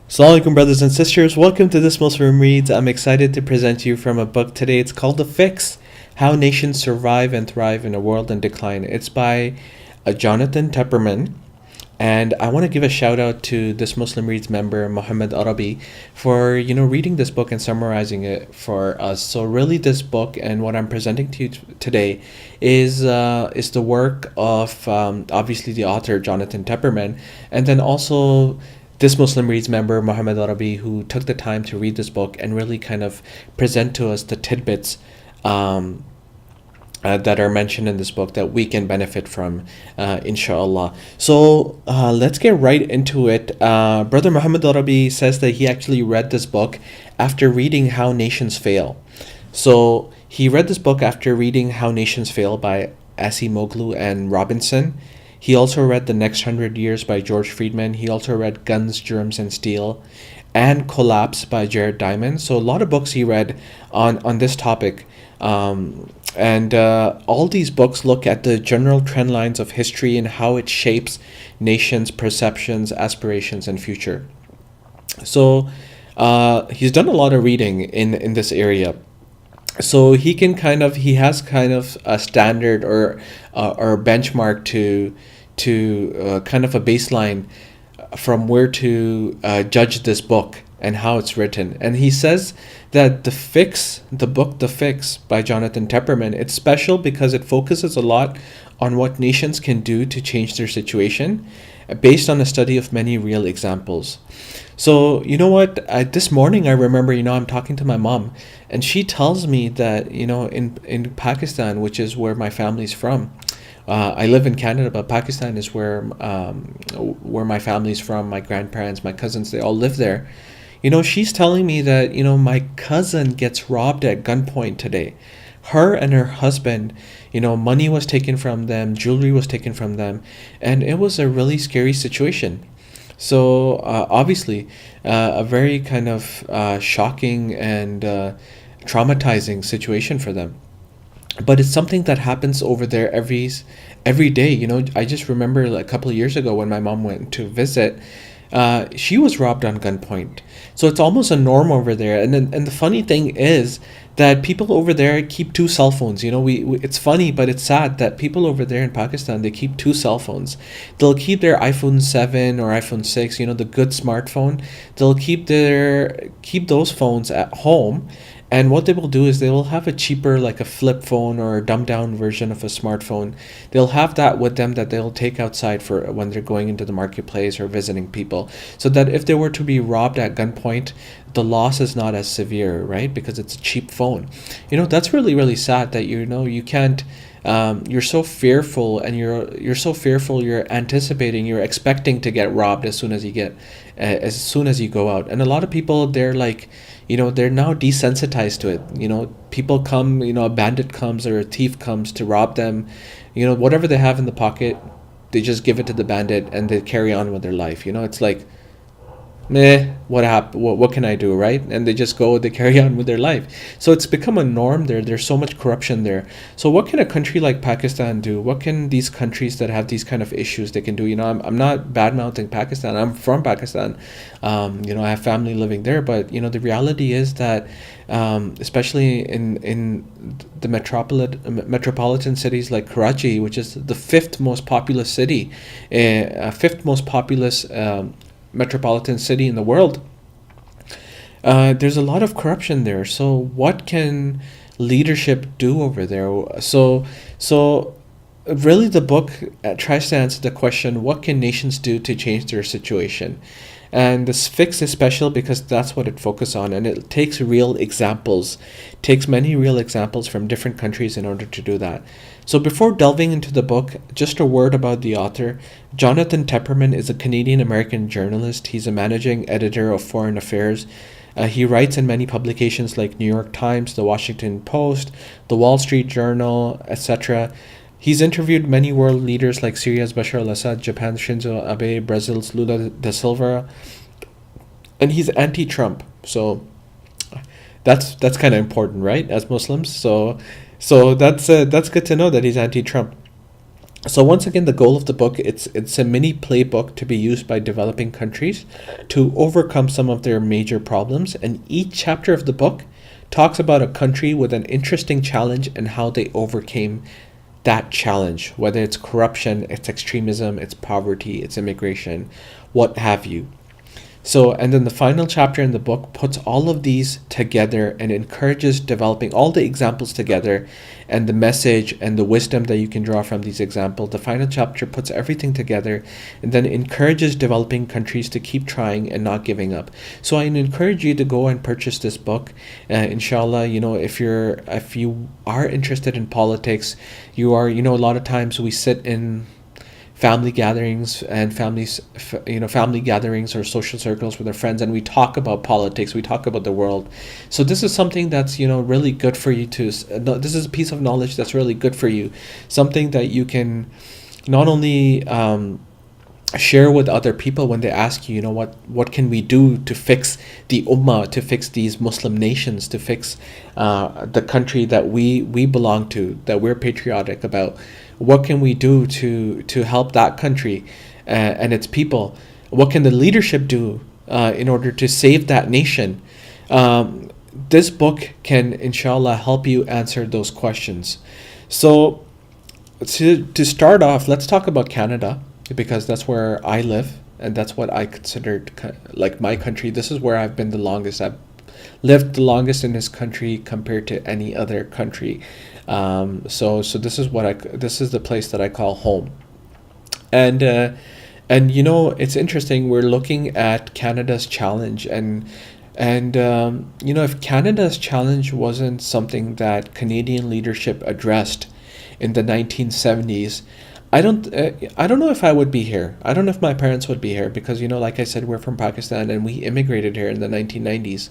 Assalamu alaikum, brothers and sisters. Welcome to This Muslim Reads. I'm excited to present you from a book today. It's called The Fix: How Nations Survive and Thrive in a World in Decline. It's by Jonathan Tepperman. And I want to give a shout out to This Muslim Reads member, Muhammad Arrabi, for reading this book and summarizing it for us. So really, this book and what I'm presenting to you today is the work of obviously the author Jonathan Tepperman, and then also this Muslim Reads member, Muhammad Arrabi, who took the time to read this book and really kind of present to us the tidbits that are mentioned in this book that we can benefit from, inshallah. So let's get right into it. Brother Muhammad Arrabi says that he actually read this book after reading How Nations Fail. So he read this book after reading How Nations Fail by Acemoglu and Robinson. He also read The Next 100 Years by George Friedman. He also read Guns, Germs, and Steel and Collapse by Jared Diamond. So a lot of books he read on this topic. And all these books look at the general trend lines of history and how it shapes nations' perceptions, aspirations, and future. So he's done a lot of reading in this area. So he has kind of a standard or a benchmark to kind of a baseline from where to judge this book and how it's written. And he says that the book The Fix by Jonathan Tepperman, it's special because it focuses a lot on what nations can do to change their situation based on a study of many real examples. So, you know what? This morning I remember, I'm talking to my mom, and she tells me that, in Pakistan, which is where my family's from, I live in Canada, but Pakistan is where my family's from. My grandparents, my cousins, they all live there. She's telling me that, my cousin gets robbed at gunpoint today. Her and her husband, money was taken from them, jewelry was taken from them, and it was a really scary situation. So obviously, a very kind of shocking and traumatizing situation for them. But it's something that happens over there every day. I just remember a couple of years ago when my mom went to visit, she was robbed on gunpoint. So it's almost a norm over there. And the funny thing is that people over there keep two cell phones. It's funny, but it's sad that people over there in Pakistan, they keep two cell phones. They'll keep their iPhone 7 or iPhone 6, the good smartphone. They'll keep those phones at home. And what they will do is they will have a cheaper, like a flip phone or a dumbed down version of a smartphone. They'll have that with them that they'll take outside for when they're going into the marketplace or visiting people. So that if they were to be robbed at gunpoint, the loss is not as severe, right? Because it's a cheap phone. That's really, really sad that, you can't, you're so fearful, and you're so fearful, you're anticipating, you're expecting to get robbed as soon as you go out. And a lot of people, they're like, they're now desensitized to it. People come, a bandit comes or a thief comes to rob them. Whatever they have in the pocket, they just give it to the bandit and they carry on with their life. It's like, meh, what happened? What can I do, right? And they just they carry on with their life. So it's become a norm there. There's so much corruption there. So what can a country like Pakistan do? What can these countries that have these kind of issues they can do? I'm not bad-mouthing Pakistan. I'm from Pakistan. I have family living there. But, the reality is that, especially in the metropolitan cities like Karachi, which is the fifth most populous city, metropolitan city in the world, there's a lot of corruption there. So what can leadership do over there? So really the book tries to answer the question, what can nations do to change their situation? And this fix is special because that's what it focuses on, and it takes many real examples from different countries in order to do that. So before delving into the book, just a word about the author. Jonathan Tepperman is a Canadian-American journalist. He's a managing editor of Foreign Affairs. He writes in many publications like New York Times, The Washington Post, The Wall Street Journal, etc. He's interviewed many world leaders like Syria's Bashar al-Assad, Japan's Shinzo Abe, Brazil's Lula da Silva, and he's anti-Trump. So that's kind of important, right, as Muslims? So that's good to know that he's anti-Trump. So once again, the goal of the book, it's a mini playbook to be used by developing countries to overcome some of their major problems, and each chapter of the book talks about a country with an interesting challenge and how they overcame that challenge, whether it's corruption, it's extremism, it's poverty, it's immigration, what have you. So, and then the final chapter in the book puts all of these together and encourages developing all the examples together and the message and the wisdom that you can draw from these examples. The final chapter puts everything together and then encourages developing countries to keep trying and not giving up. So I encourage you to go and purchase this book. Inshallah, if you are interested in politics, you are, a lot of times we sit in family gatherings and family gatherings or social circles with our friends, and we talk about politics, we talk about the world. So this is something that's really good for you to this is a piece of knowledge that's really good for you, something that you can not only share with other people when they ask you, what can we do to fix the ummah, to fix these Muslim nations, to fix the country that we belong to, that we're patriotic about. What can we do to help that country and its people? What can the leadership do in order to save that nation? This book can, inshallah, help you answer those questions. So to start off, let's talk about Canada, because that's where I live and that's what I consider like my country. This is where I've been the longest. I've lived the longest in this country compared to any other country. So this is this is the place that I call home. And it's interesting. We're looking at Canada's challenge, and if Canada's challenge wasn't something that Canadian leadership addressed in the 1970s, I don't know if I would be here. I don't know if my parents would be here, because like I said, we're from Pakistan and we immigrated here in the 1990s.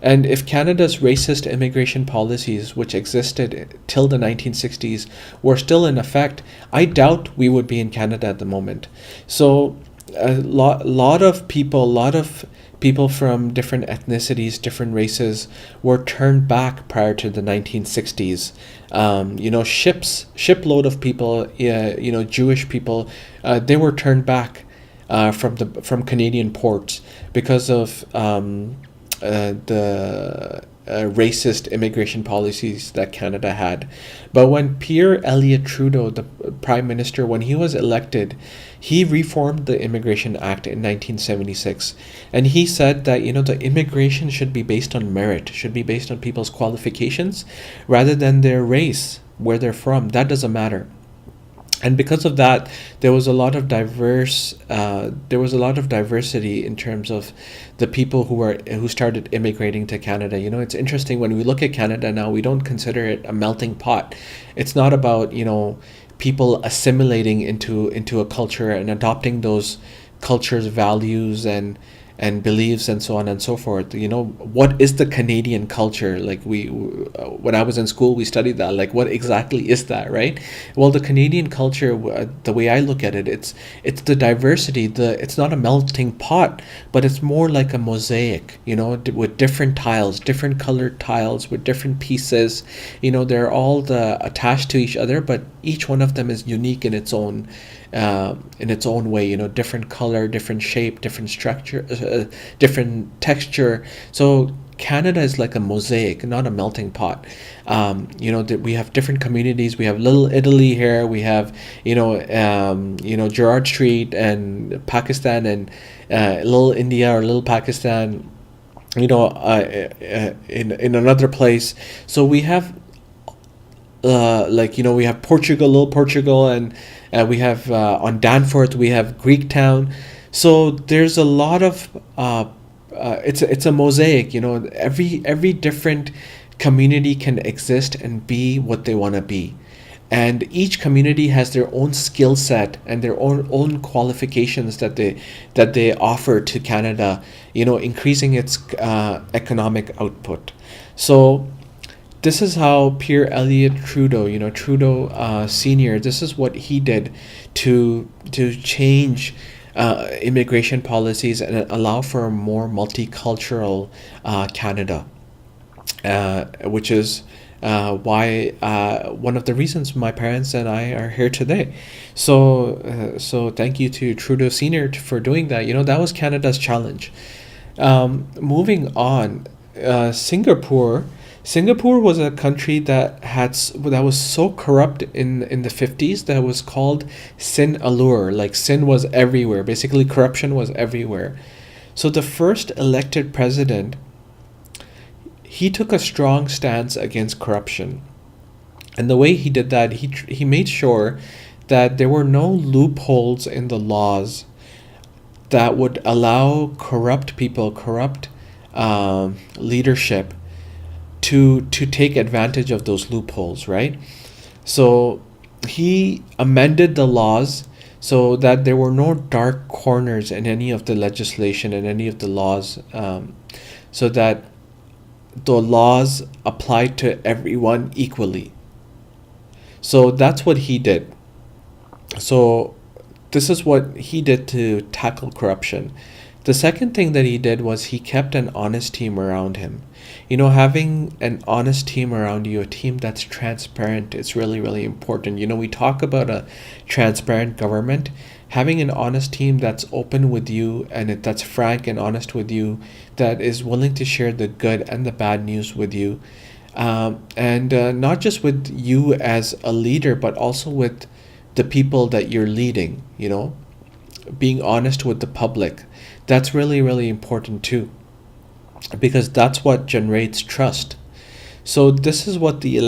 And if Canada's racist immigration policies, which existed till the 1960s, were still in effect, I doubt we would be in Canada at the moment. So a lot of people from different ethnicities, different races, were turned back prior to the 1960s. Shipload of people, Jewish people, they were turned back from Canadian ports because of the racist immigration policies that Canada had. But when Pierre Elliott Trudeau, the Prime Minister, when he was elected, he reformed the Immigration Act in 1976. And he said that, the immigration should be based on merit, should be based on people's qualifications rather than their race, where they're from. That doesn't matter. And because of that, there was a lot of diversity in terms of the people who started immigrating to Canada. It's interesting, when we look at Canada now, we don't consider it a melting pot. It's not about people assimilating into a culture and adopting those cultures' values and beliefs and so on and so forth. What is the Canadian culture? Like when I was in school, we studied that. Like, what exactly is that, right? Well, the Canadian culture, the way I look at it, it's the diversity. It's not a melting pot, but it's more like a mosaic. With different tiles, different colored tiles with different pieces. They're all attached to each other, but each one of them is unique in its own way. Different color, different shape, different structure, different texture. So Canada is like a mosaic, not a melting pot. We have different communities. We have Little Italy here. We have Gerrard Street and Pakistan, and Little India or Little Pakistan. In another place. So we have we have Portugal, Little Portugal, and we have on Danforth we have Greek Town. So there's a lot of it's a mosaic. Every different community can exist and be what they want to be, and each community has their own skill set and their own qualifications that they offer to Canada, increasing its economic output. So this is how Pierre Elliott Trudeau, Trudeau Senior, this is what he did to change immigration policies and allow for a more multicultural Canada, which is why one of the reasons my parents and I are here today. So thank you to Trudeau Senior for doing that. That was Canada's challenge. Moving on, Singapore. Singapore was a country that was so corrupt in the 50s that was called sin allure. Like sin was everywhere. Basically, corruption was everywhere. So the first elected president, he took a strong stance against corruption. And the way he did that, he made sure that there were no loopholes in the laws that would allow corrupt people, corrupt leadership to take advantage of those loopholes, right? So he amended the laws so that there were no dark corners in any of the legislation and any of the laws, so that the laws applied to everyone equally. So that's what he did. So this is what he did to tackle corruption. The second thing that he did was he kept an honest team around him. Having an honest team around you, a team that's transparent, is really, really important. We talk about a transparent government. Having an honest team that's open with you and that's frank and honest with you, that is willing to share the good and the bad news with you. And not just with you as a leader, but also with the people that you're leading, being honest with the public. That's really, really important too, because that's what generates trust. So this is what the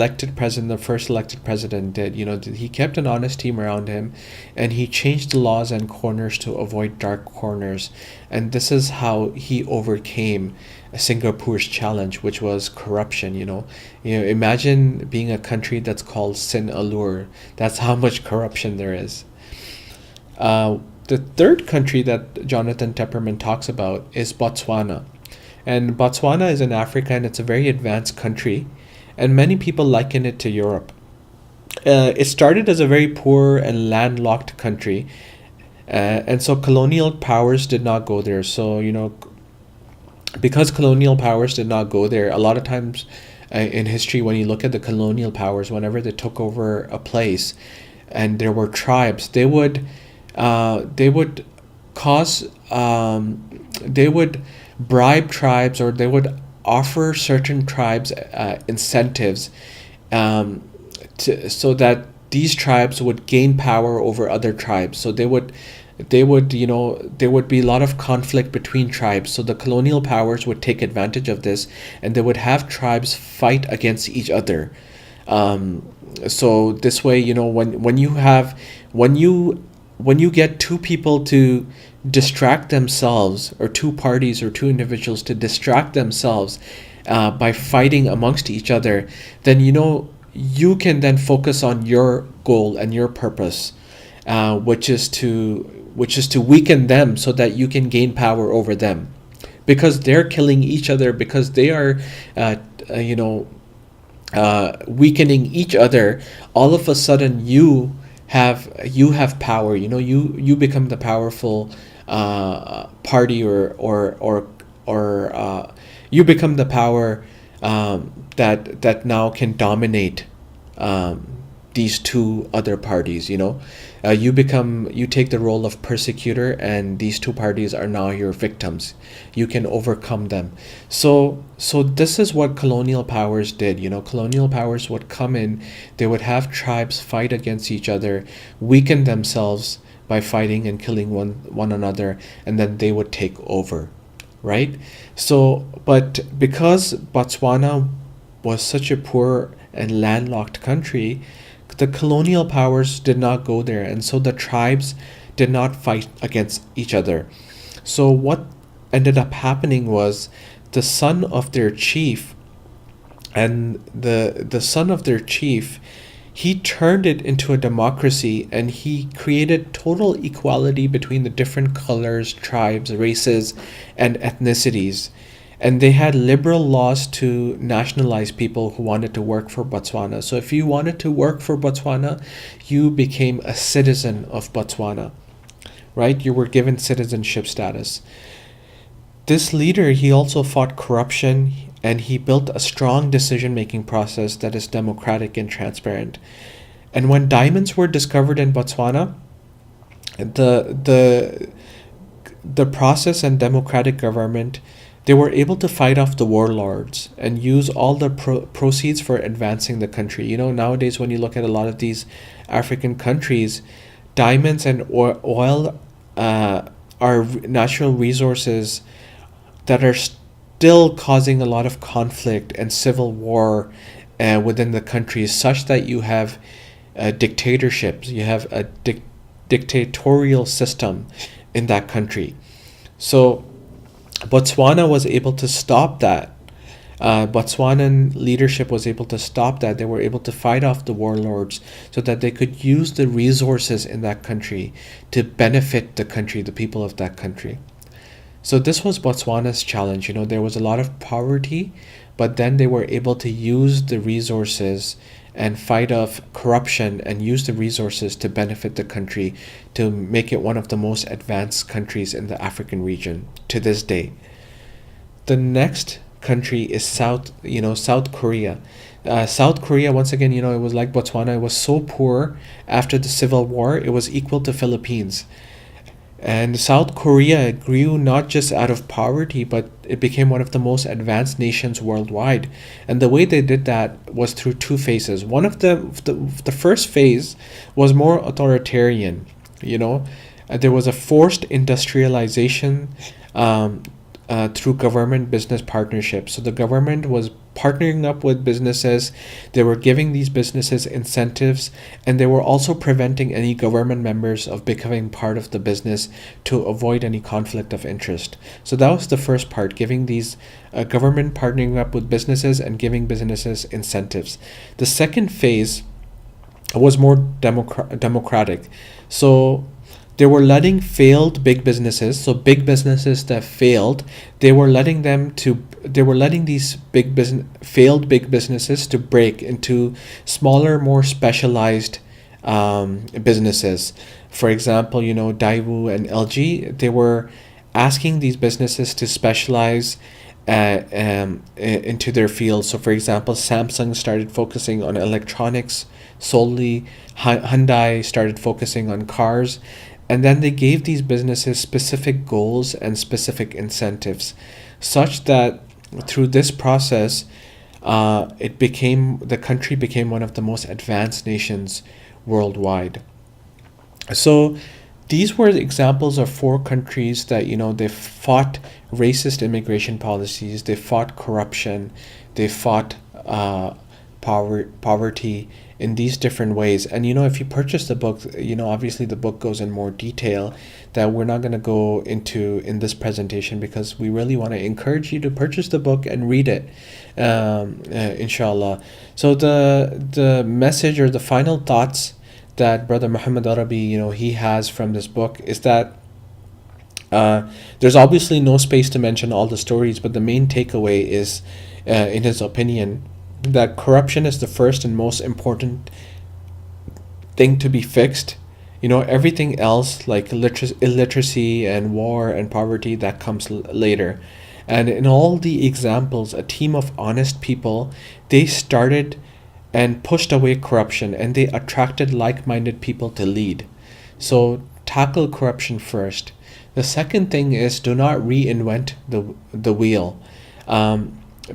first elected president did. He kept an honest team around him, and he changed the laws and corners to avoid dark corners. And this is how he overcame Singapore's challenge, which was corruption. Imagine being a country that's called sin allure. That's how much corruption there is. The third country that Jonathan Tepperman talks about is Botswana. And Botswana is in Africa, and it's a very advanced country, and many people liken it to Europe. It started as a very poor and landlocked country, and so colonial powers did not go there. So, because colonial powers did not go there, a lot of times in history, when you look at the colonial powers, whenever they took over a place and there were tribes, they would bribe tribes, or they would offer certain tribes incentives, so that these tribes would gain power over other tribes. So there would be a lot of conflict between tribes. So the colonial powers would take advantage of this, and they would have tribes fight against each other. So this way, when you get two people to distract themselves, or two parties or two individuals to distract themselves by fighting amongst each other, then you can then focus on your goal and your purpose, which is to weaken them so that you can gain power over them, because they're killing each other, because they are weakening each other. All of a sudden you have power. You become the powerful party, or you become the power that now can dominate these two other parties. You take the role of persecutor, and these two parties are now your victims. You can overcome them. So this is what colonial powers did. Colonial powers would come in, they would have tribes fight against each other, weaken themselves by fighting and killing one another, and then they would take over, right? So, but because Botswana was such a poor and landlocked country, the colonial powers did not go there, and so the tribes did not fight against each other. So what ended up happening was the son of their chief, he turned it into a democracy, and he created total equality between the different colors, tribes, races, and ethnicities. And they had liberal laws to nationalize people who wanted to work for Botswana. So if you wanted to work for Botswana, you became a citizen of Botswana, right? You were given citizenship status. This leader, he also fought corruption, and he built a strong decision-making process that is democratic and transparent. And when diamonds were discovered in Botswana, the the the process and democratic government, they were able to fight off the warlords and use all the proceeds for advancing the country. Nowadays when you look at a lot of these African countries, diamonds and oil are natural resources that are still causing a lot of conflict and civil war within the countries, such that you have dictatorships, you have a dictatorial system in that country. So Botswana was able to stop that. Botswanan leadership was able to stop that. They were able to fight off the warlords so that they could use the resources in that country to benefit the country, the people of that country. So this was Botswana's challenge. There was a lot of poverty, but then they were able to use the resources and fight off corruption and use the resources to benefit the country, to make it one of the most advanced countries in the African region to this day. The next country is South Korea. South Korea, once again, it was like Botswana. It was so poor after the Civil War, it was equal to Philippines. And South Korea grew not just out of poverty, but it became one of the most advanced nations worldwide. And the way they did that was through two phases. One of the first phase was more authoritarian. There was a forced industrialization through government business partnerships. So the government was partnering up with businesses. They were giving these businesses incentives, and they were also preventing any government members of becoming part of the business to avoid any conflict of interest. So that was the first part, giving these government partnering up with businesses and giving businesses incentives. The second phase was more democratic. So they were letting failed big businesses, so big businesses that failed, they were letting these failed big businesses to break into smaller, more specialized businesses. For example, Daewoo and LG, they were asking these businesses to specialize into their field. So for example, Samsung started focusing on electronics solely, Hyundai started focusing on cars, and then they gave these businesses specific goals and specific incentives, such that through this process, the country became one of the most advanced nations worldwide. So these were the examples of 4 countries that, they fought racist immigration policies, they fought corruption, they fought poverty in these different ways. And if you purchase the book, obviously the book goes in more detail that we're not going to go into in this presentation, because we really want to encourage you to purchase the book and read it, inshallah. So the message or the final thoughts that Brother Muhammad Arrabi, he has from this book is that there's obviously no space to mention all the stories, but the main takeaway is, in his opinion, that corruption is the first and most important thing to be fixed. Everything else like illiteracy and war and poverty, that comes later. And in all the examples, a team of honest people, they started and pushed away corruption, and they attracted like-minded people to lead. So tackle corruption first. The second thing is, do not reinvent the wheel.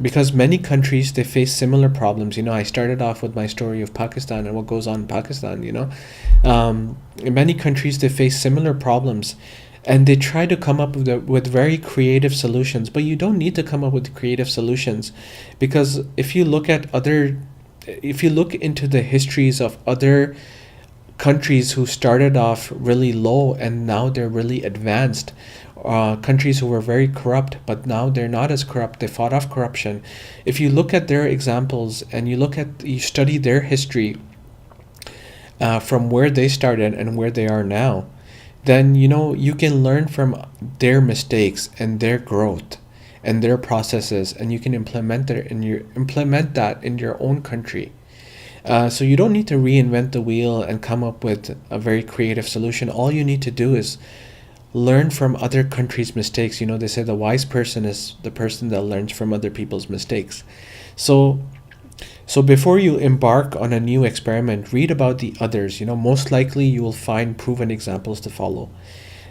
Because many countries, they face similar problems. I started off with my story of Pakistan and what goes on in Pakistan. In many countries, they face similar problems, and they try to come up with very creative solutions. But you don't need to come up with creative solutions, because if you look into the histories of other countries who started off really low and now they're really advanced, countries who were very corrupt, but now they're not as corrupt, they fought off corruption. If you look at their examples and you study their history from where they started and where they are now, then you can learn from their mistakes and their growth and their processes, and you can implement that in your own country. So you don't need to reinvent the wheel and come up with a very creative solution. All you need to do is learn from other countries' mistakes. They say the wise person is the person that learns from other people's mistakes. So before you embark on a new experiment, read about the others. Most likely you will find proven examples to follow.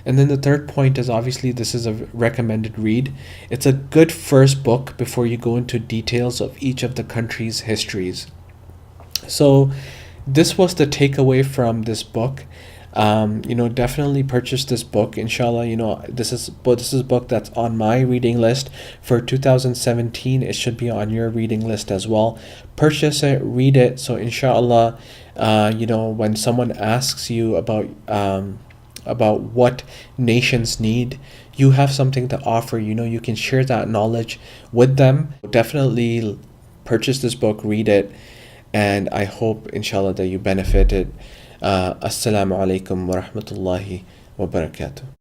And then the third point is, obviously this is a recommended read. It's a good first book before you go into details of each of the countries' histories. So this was the takeaway from this book. Definitely purchase this book, inshallah. This is a book that's on my reading list for 2017. It should be on your reading list as well. Purchase it, read it, so inshallah, when someone asks you about what nations need, you have something to offer. You can share that knowledge with them. Definitely purchase this book, read it, and I hope inshallah that you benefited. Assalamu alaikum wa rahmatullahi wa barakatuh.